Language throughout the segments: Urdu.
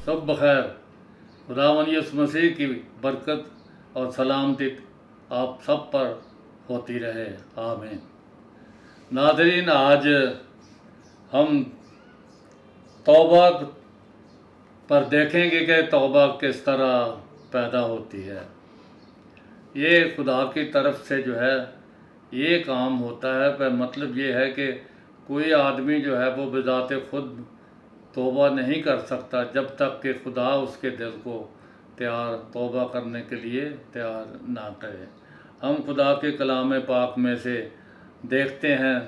سب بخیر۔ خداوند یسوع مسیح کی برکت اور سلامتی آپ سب پر ہوتی رہے، آمین۔ ناظرین، آج ہم توبہ پر دیکھیں گے کہ توبہ کس طرح پیدا ہوتی ہے۔ یہ خدا کی طرف سے جو ہے یہ کام ہوتا ہے، پر مطلب یہ ہے کہ کوئی آدمی جو ہے وہ بذات خود توبہ نہیں کر سکتا جب تک کہ خدا اس کے دل کو توبہ کرنے کے لیے تیار نہ کرے۔ ہم خدا کے کلام پاک میں سے دیکھتے ہیں،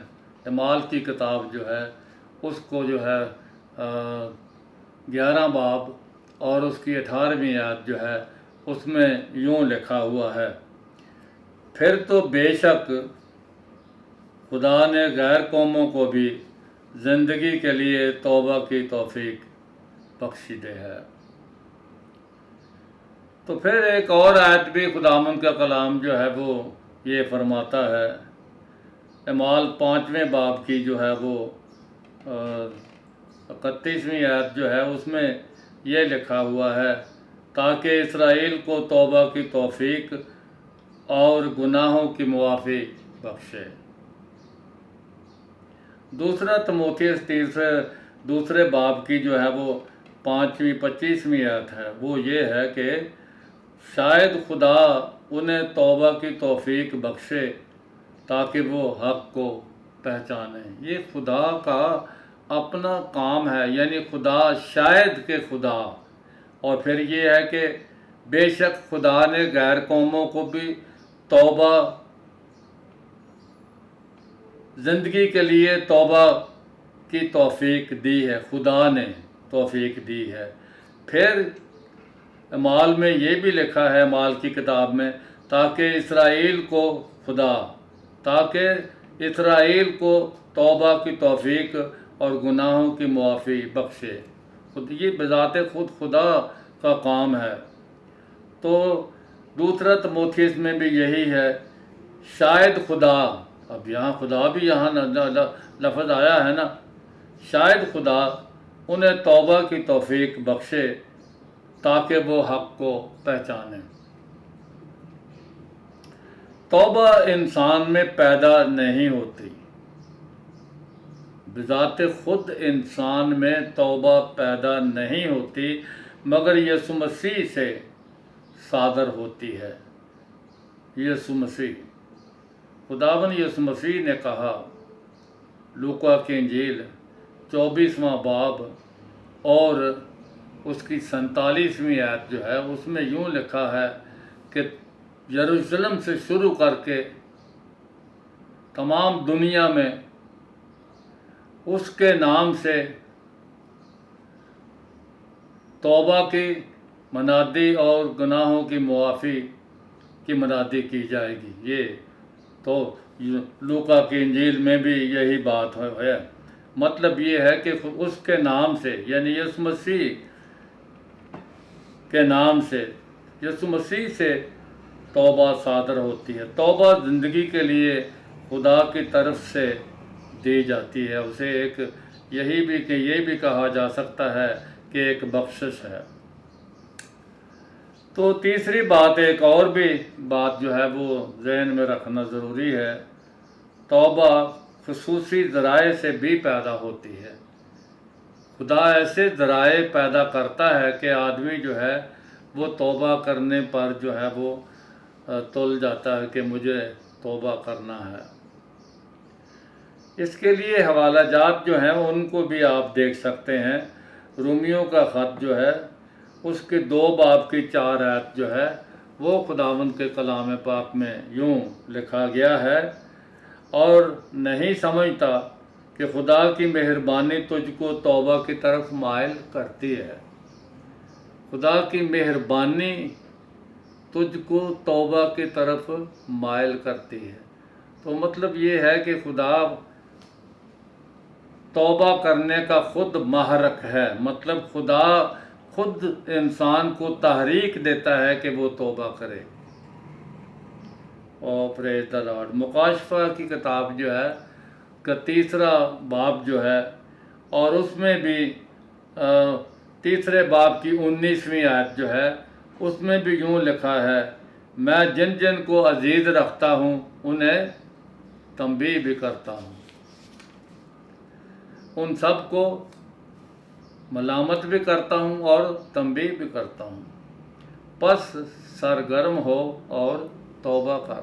اعمال کی کتاب جو ہے اس کو جو ہے 11 باب اور اس کی 18ویں آیت جو ہے اس میں یوں لکھا ہوا ہے، پھر تو بے شک خدا نے غیر قوموں کو بھی زندگی کے لیے توبہ کی توفیق بخشی دے ہے۔ تو پھر ایک اور آیت بھی خداوند کا کلام جو ہے وہ یہ فرماتا ہے، اعمال 5ویں باب کی جو ہے وہ 31ویں آیت جو ہے اس میں یہ لکھا ہوا ہے، تاکہ اسرائیل کو توبہ کی توفیق اور گناہوں کی معافی بخشے۔ دوسرا تموتھیوس دوسرے باب کی جو ہے وہ 25ویں آیت ہے، وہ یہ ہے کہ شاید خدا انہیں توبہ کی توفیق بخشے تاکہ وہ حق کو پہچانے۔ یہ خدا کا اپنا کام ہے، یعنی خدا شاید کہ خدا، اور پھر یہ ہے کہ بے شک خدا نے غیر قوموں کو بھی توبہ زندگی کے لیے توبہ کی توفیق دی ہے، خدا نے توفیق دی ہے۔ پھر اعمال میں یہ بھی لکھا ہے، اعمال کی کتاب میں، تاکہ اسرائیل کو توبہ کی توفیق اور گناہوں کی معافی بخشے۔ یہ بذات خود خدا کا کام ہے۔ تو دوسرا تموتھیوس میں بھی یہی ہے، شاید خدا، اب یہاں خدا بھی یہاں لفظ آیا ہے نا، شاید خدا انہیں توبہ کی توفیق بخشے تاکہ وہ حق کو پہچانیں۔ توبہ انسان میں پیدا نہیں ہوتی، بذات خود انسان میں توبہ پیدا نہیں ہوتی، مگر یسوع مسیح سے صادر ہوتی ہے۔ یسوع مسیح، خداوند یسوع مسیح نے کہا، لوقا کی انجیل 24واں باب اور اس کی 47ویں آیت جو ہے اس میں یوں لکھا ہے کہ یروشلم سے شروع کر کے تمام دنیا میں اس کے نام سے توبہ کی منادی اور گناہوں کی معافی کی منادی کی جائے گی۔ یہ تو لوقا کی انجیل میں بھی یہی بات ہے۔ مطلب یہ ہے کہ اس کے نام سے، یعنی یسوع مسیح کے نام سے، یسوع مسیح سے توبہ صادر ہوتی ہے۔ توبہ زندگی کے لیے خدا کی طرف سے دی جاتی ہے۔ اسے ایک یہ بھی کہا جا سکتا ہے کہ ایک بخشش ہے۔ تو تیسری بات، ایک اور بھی بات جو ہے وہ ذہن میں رکھنا ضروری ہے، توبہ خصوصی ذرائع سے بھی پیدا ہوتی ہے۔ خدا ایسے ذرائع پیدا کرتا ہے کہ آدمی جو ہے وہ توبہ کرنے پر جو ہے وہ تل جاتا ہے کہ مجھے توبہ کرنا ہے۔ اس کے لیے حوالہ جات جو ہیں ان کو بھی آپ دیکھ سکتے ہیں۔ رومیوں کا خط جو ہے اس کے 2 باب کی 4 آیت جو ہے وہ خداوند کے کلام پاک میں یوں لکھا گیا ہے، اور نہیں سمجھتا کہ خدا کی مہربانی تجھ کو توبہ کی طرف مائل کرتی ہے۔ خدا کی مہربانی تجھ کو توبہ کی طرف مائل کرتی ہے۔ تو مطلب یہ ہے کہ خدا توبہ کرنے کا خود محرک ہے، مطلب خدا خود انسان کو تحریک دیتا ہے کہ وہ توبہ کرے۔ اور پریز دی لارڈ، مکاشفہ کی کتاب جو ہے کا 3 باب جو ہے، اور اس میں بھی تیسرے باب کی 19ویں آیت جو ہے اس میں بھی یوں لکھا ہے، میں جن جن کو عزیز رکھتا ہوں انہیں تنبیہ بھی کرتا ہوں، ان سب کو ملامت بھی کرتا ہوں اور تنبیہ بھی کرتا ہوں، پس سرگرم ہو اور توبہ کر۔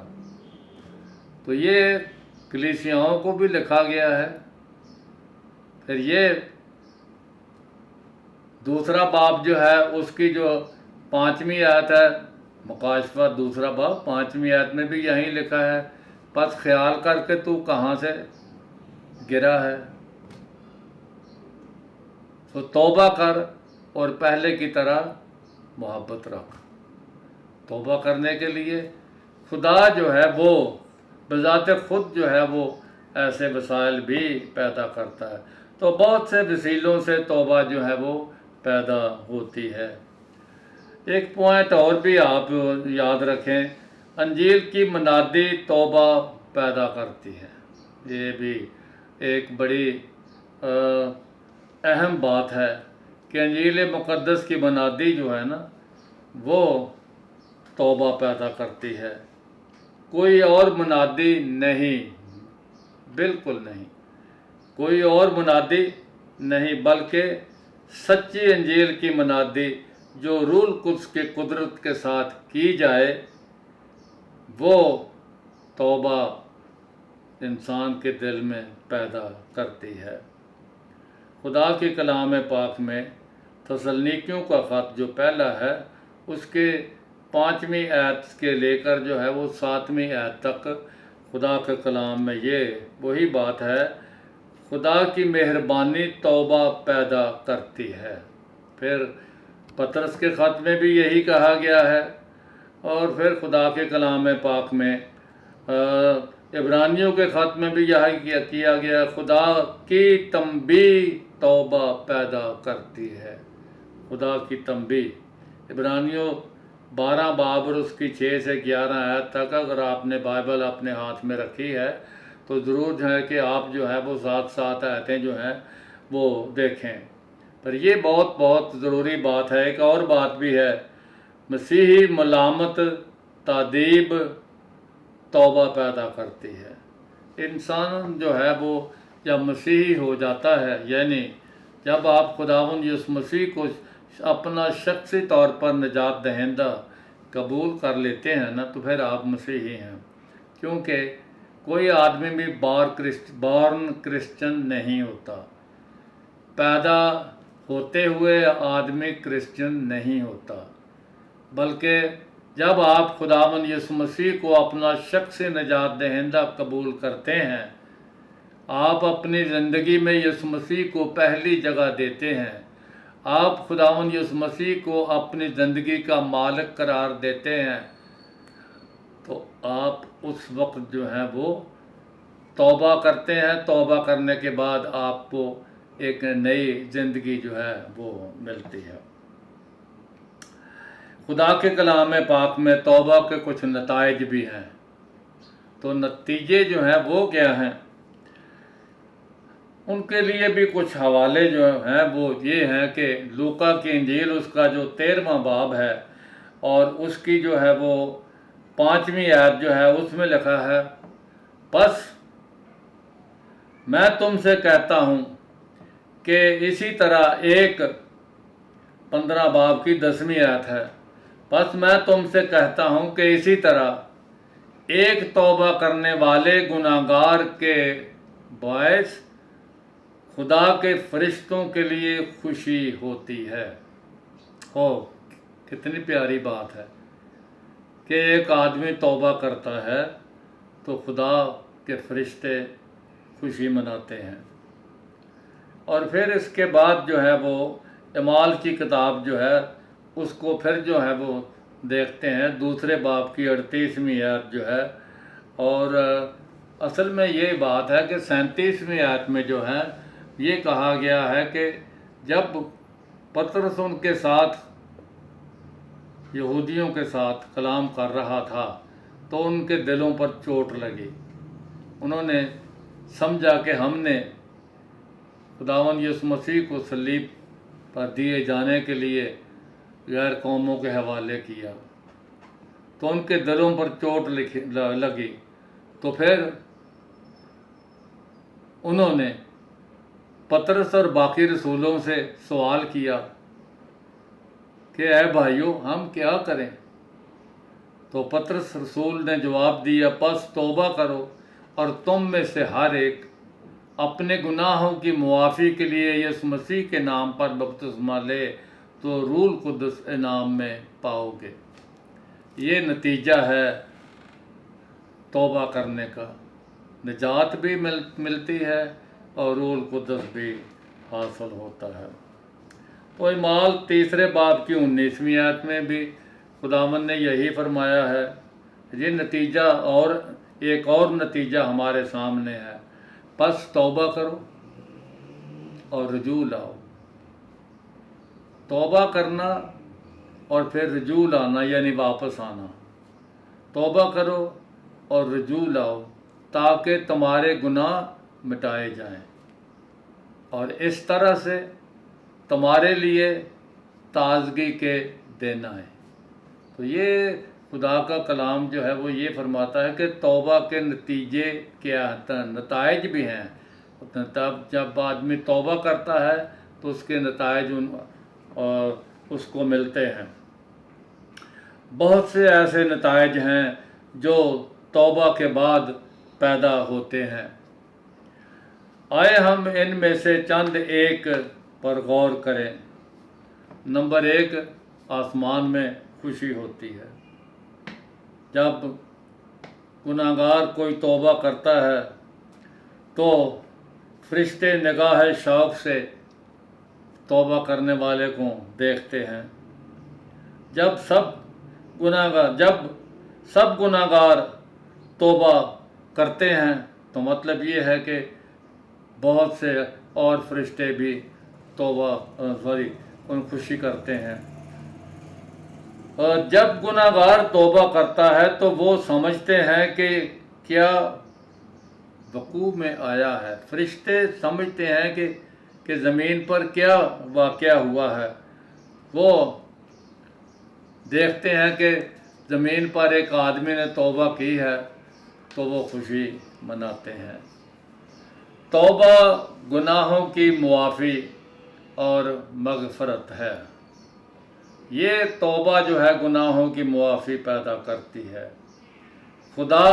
تو یہ کلیسیاؤں کو بھی لکھا گیا ہے۔ پھر یہ دوسرا باب جو ہے اس کی جو 5ویں آیت ہے، مکاشفہ دوسرا باب 5ویں آیت میں بھی یہی لکھا ہے، پس خیال کر کے تو کہاں سے گرا ہے، تو توبہ کر اور پہلے کی طرح محبت رکھ۔ توبہ کرنے کے لیے خدا جو ہے وہ بذات خود جو ہے وہ ایسے وسائل بھی پیدا کرتا ہے، تو بہت سے وسیلوں سے توبہ جو ہے وہ پیدا ہوتی ہے۔ ایک پوائنٹ اور بھی آپ یاد رکھیں، انجیل کی منادی توبہ پیدا کرتی ہے۔ یہ بھی ایک بڑی اہم بات ہے کہ انجیل مقدس کی منادی جو ہے نا وہ توبہ پیدا کرتی ہے، کوئی اور منادی نہیں، بالکل نہیں، کوئی اور منادی نہیں، بلکہ سچی انجیل کی منادی جو روح القدس کی قدرت کے ساتھ کی جائے وہ توبہ انسان کے دل میں پیدا کرتی ہے۔ خدا کے کلام پاک میں تسلنیکیوں کا خط جو پہلا ہے اس کے 5ویں آیت کے لے کر جو ہے وہ 7ویں آیت تک خدا کے کلام میں یہ وہی بات ہے، خدا کی مہربانی توبہ پیدا کرتی ہے۔ پھر پطرس کے خط میں بھی یہی کہا گیا ہے، اور پھر خدا کے کلام پاک میں عبرانیوں کے خط میں بھی یہی کیا گیا، خدا کی تنبیہ توبہ پیدا کرتی ہے۔ خدا کی تنبیہ، عبرانیوں 12 باب اور اس کی 6 سے 11 آیت تک اگر آپ نے بائبل اپنے ہاتھ میں رکھی ہے تو ضرور ہے کہ آپ جو ہے وہ 7 آیتیں جو ہیں وہ دیکھیں۔ پر یہ بہت بہت ضروری بات ہے۔ ایک اور بات بھی ہے، مسیحی ملامت تادیب توبہ پیدا کرتی ہے۔ انسان جو ہے وہ جب مسیحی ہو جاتا ہے، یعنی جب آپ خداوند یسوع مسیح کو اپنا شخصی طور پر نجات دہندہ قبول کر لیتے ہیں نا، تو پھر آپ مسیحی ہیں، کیونکہ کوئی آدمی بھی بارن کرسچن نہیں ہوتا، پیدا ہوتے ہوئے آدمی کرسچن نہیں ہوتا، بلکہ جب آپ خداوند یسوع مسیح کو اپنا شخصی نجات دہندہ قبول کرتے ہیں، آپ اپنی زندگی میں یسوع مسیح کو پہلی جگہ دیتے ہیں، آپ خداوند یسوع مسیح کو اپنی زندگی کا مالک قرار دیتے ہیں، تو آپ اس وقت جو ہے وہ توبہ کرتے ہیں۔ توبہ کرنے کے بعد آپ کو ایک نئی زندگی جو ہے وہ ملتی ہے۔ خدا کے کلام پاک میں توبہ کے کچھ نتائج بھی ہیں، تو نتیجے جو ہیں وہ کیا ہیں، ان کے لیے بھی کچھ حوالے جو ہیں وہ یہ ہیں کہ لوکا کی انجیل اس کا جو 13واں باب ہے اور اس کی جو ہے وہ 5ویں آیت جو ہے اس میں لکھا ہے، بس میں تم سے کہتا ہوں کہ اسی طرح 15 باب کی 10ویں آیت ہے، بس میں تم سے کہتا ہوں کہ اسی طرح ایک توبہ کرنے والے گناہگار کے باعث خدا کے فرشتوں کے لیے خوشی ہوتی ہے۔ کتنی پیاری بات ہے کہ ایک آدمی توبہ کرتا ہے تو خدا کے فرشتے خوشی مناتے ہیں۔ اور پھر اس کے بعد جو ہے وہ اعمال کی کتاب جو ہے اس کو پھر جو ہے وہ دیکھتے ہیں، دوسرے باب کی 38ویں آیت جو ہے، اور اصل میں یہ بات ہے کہ 37ویں آیت میں جو ہے یہ کہا گیا ہے کہ جب پطرس ان کے ساتھ یہودیوں کے ساتھ کلام کر رہا تھا تو ان کے دلوں پر چوٹ لگی، انہوں نے سمجھا کہ ہم نے خداوند یسوع مسیح کو صلیب پر دیے جانے کے لیے غیر قوموں کے حوالے کیا تو ان کے دلوں پر چوٹ لگی، تو پھر انہوں نے پطرس اور باقی رسولوں سے سوال کیا کہ اے بھائیو ہم کیا کریں؟ تو پطرس رسول نے جواب دیا، پس توبہ کرو اور تم میں سے ہر ایک اپنے گناہوں کی معافی کے لیے یسوع مسیح کے نام پر بپتسمہ لے تو روح القدس انعام میں پاؤ گے۔ یہ نتیجہ ہے توبہ کرنے کا، نجات بھی ملتی ہے اور روح القدس بھی حاصل ہوتا ہے۔ تو اعمال 3 باب کی 19ویں آیت میں بھی خداوند نے یہی فرمایا ہے۔ یہ نتیجہ اور ایک اور نتیجہ ہمارے سامنے ہے، پس توبہ کرو اور رجوع لاؤ۔ توبہ کرنا اور پھر رجوع لانا یعنی واپس آنا۔ توبہ کرو اور رجوع لاؤ تاکہ تمہارے گناہ مٹائے جائیں اور اس طرح سے تمہارے لیے تازگی کے دن آئیں۔ تو یہ خدا کا کلام جو ہے وہ یہ فرماتا ہے کہ توبہ کے نتیجے کیا ہیں، نتائج بھی ہیں۔ تب جب آدمی توبہ کرتا ہے تو اس کے نتائج اس کو ملتے ہیں۔ بہت سے ایسے نتائج ہیں جو توبہ کے بعد پیدا ہوتے ہیں۔ آئے ہم ان میں سے چند ایک پر غور کریں۔ نمبر 1، آسمان میں خوشی ہوتی ہے۔ جب گناہگار کوئی توبہ کرتا ہے تو فرشتے نگاہ شوق سے توبہ کرنے والے کو دیکھتے ہیں۔ جب سب گناہگار توبہ کرتے ہیں تو مطلب یہ ہے کہ بہت سے اور فرشتے بھی خوشی کرتے ہیں۔ اور جب گناہگار توبہ کرتا ہے تو وہ سمجھتے ہیں کہ کیا وقوع میں آیا ہے۔ فرشتے سمجھتے ہیں کہ زمین پر کیا واقعہ ہوا ہے۔ وہ دیکھتے ہیں کہ زمین پر ایک آدمی نے توبہ کی ہے تو وہ خوشی مناتے ہیں۔ توبہ گناہوں کی معافی اور مغفرت ہے۔ یہ توبہ جو ہے گناہوں کی معافی پیدا کرتی ہے۔ خدا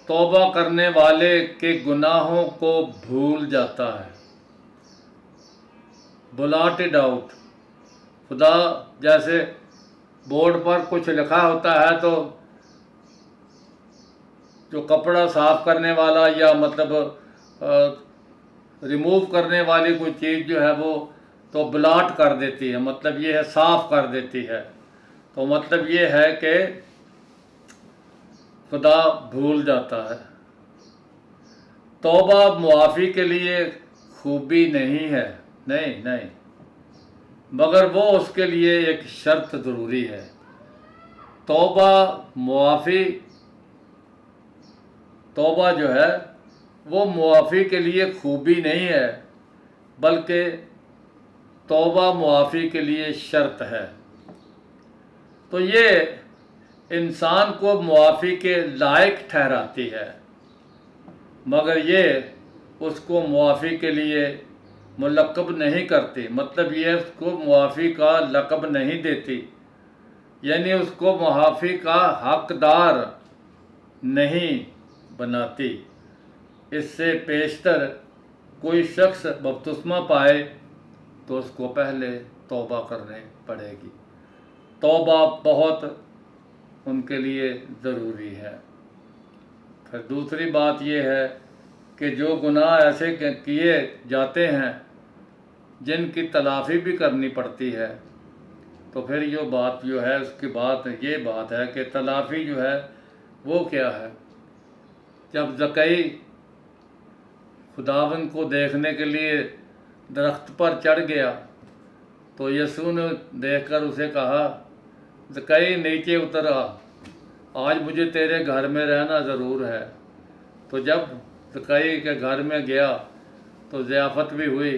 توبہ کرنے والے کے گناہوں کو بھول جاتا ہے، بلاٹڈ آؤٹ۔ خدا جیسے بورڈ پر کچھ لکھا ہوتا ہے تو جو کپڑا صاف کرنے والا یا مطلب ریموو کرنے والی کوئی چیز جو ہے وہ تو بلاٹ کر دیتی ہے، مطلب یہ ہے صاف کر دیتی ہے۔ تو مطلب یہ ہے کہ خدا بھول جاتا ہے۔ توبہ معافی کے لیے خوبی نہیں ہے، نہیں، مگر وہ اس کے لیے ایک شرط ضروری ہے۔ توبہ جو ہے وہ معافی کے لیے خوبی نہیں ہے بلکہ توبہ معافی کے لیے شرط ہے۔ تو یہ انسان کو معافی کے لائق ٹھہراتی ہے، مگر یہ اس کو معافی کے لیے ملقب نہیں کرتی، مطلب یہ اس کو معافی کا لقب نہیں دیتی، یعنی اس کو معافی کا حقدار نہیں بناتی۔ اس سے پیشتر کوئی شخص بپتسمہ پائے تو اس کو پہلے توبہ کرنے پڑے گی۔ توبہ بہت ان کے لیے ضروری ہے۔ پھر دوسری بات یہ ہے کہ جو گناہ ایسے کیے جاتے ہیں جن کی تلافی بھی کرنی پڑتی ہے، تو پھر یہ بات جو ہے اس کی یہ بات ہے کہ تلافی جو ہے وہ کیا ہے۔ جب زکئی خداوند کو دیکھنے کے لیے درخت پر چڑھ گیا تو یسوع نے دیکھ کر اسے کہا، زکئی نیچے اتر آ، آج مجھے تیرے گھر میں رہنا ضرور ہے۔ تو جب زکئی کے گھر میں گیا تو ضیافت بھی ہوئی،